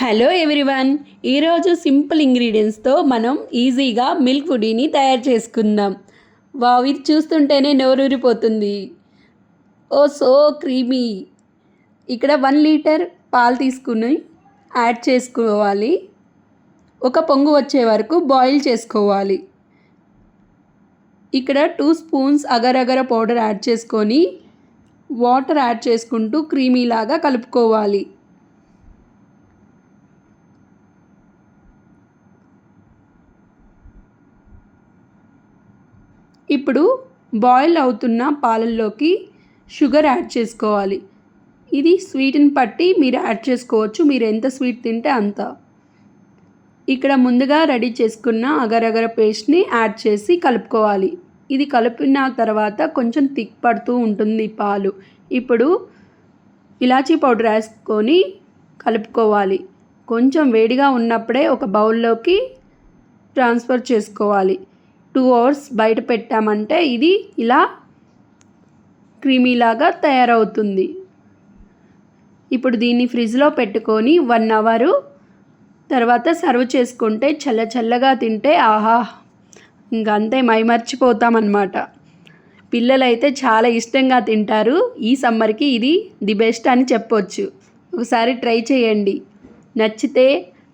Hello everyone, ఈరోజు simple ఇంగ్రీడియంట్స్తో మనం ఈజీగా మిల్క్ పుడీని తయారు చేసుకుందాం. వావ్, ఇది చూస్తుంటేనే నోరూరిపోతుంది. ఓ సో క్రీమీ. ఇక్కడ 1 లీటర్ పాలు తీసుకుని యాడ్ చేసుకోవాలి. ఒక పొంగు వచ్చే వరకు బాయిల్ చేసుకోవాలి. ఇక్కడ 2 spoons agar agar powder add చేసుకొని వాటర్ యాడ్ చేసుకుంటూ క్రీమీలాగా కలుపుకోవాలి. ఇప్పుడు బాయిల్ అవుతున్న పాలల్లోకి షుగర్ యాడ్ చేసుకోవాలి. ఇది స్వీట్ని బట్టి మీరు యాడ్ చేసుకోవచ్చు, మీరు ఎంత స్వీట్ తింటే అంత. ఇక్కడ ముందుగా రెడీ చేసుకున్న అగర్ అగర్ పేస్ట్ని యాడ్ చేసి కలుపుకోవాలి. ఇది కలిపిన తర్వాత కొంచెం థిక్ పడుతూ ఉంటుంది పాలు. ఇప్పుడు ఇలాచీ పౌడర్ వేసుకొని కలుపుకోవాలి. కొంచెం వేడిగా ఉన్నప్పుడే ఒక బౌల్లోకి ట్రాన్స్ఫర్ చేసుకోవాలి. 2 అవర్స్ బయట పెట్టామంటే ఇది ఇలా క్రీమీలాగా తయారవుతుంది. ఇప్పుడు దీన్ని ఫ్రిడ్జ్లో పెట్టుకొని 1 అవర్ తర్వాత సర్వ్ చేసుకుంటే చల్లగా తింటే ఆహా, ఇంకంతే మైమర్చిపోతామన్నమాట. పిల్లలైతే చాలా ఇష్టంగా తింటారు. ఈ సమ్మర్కి ఇది ది బెస్ట్ అని చెప్పొచ్చు. ఒకసారి ట్రై చేయండి. నచ్చితే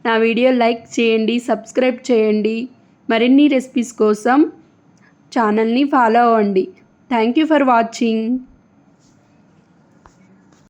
నా వీడియో లైక్ చేయండి, సబ్స్క్రైబ్ చేయండి. మరిన్ని రెసిపీస్ కోసం ఛానల్ని ఫాలో అవ్వండి. Thank you for watching.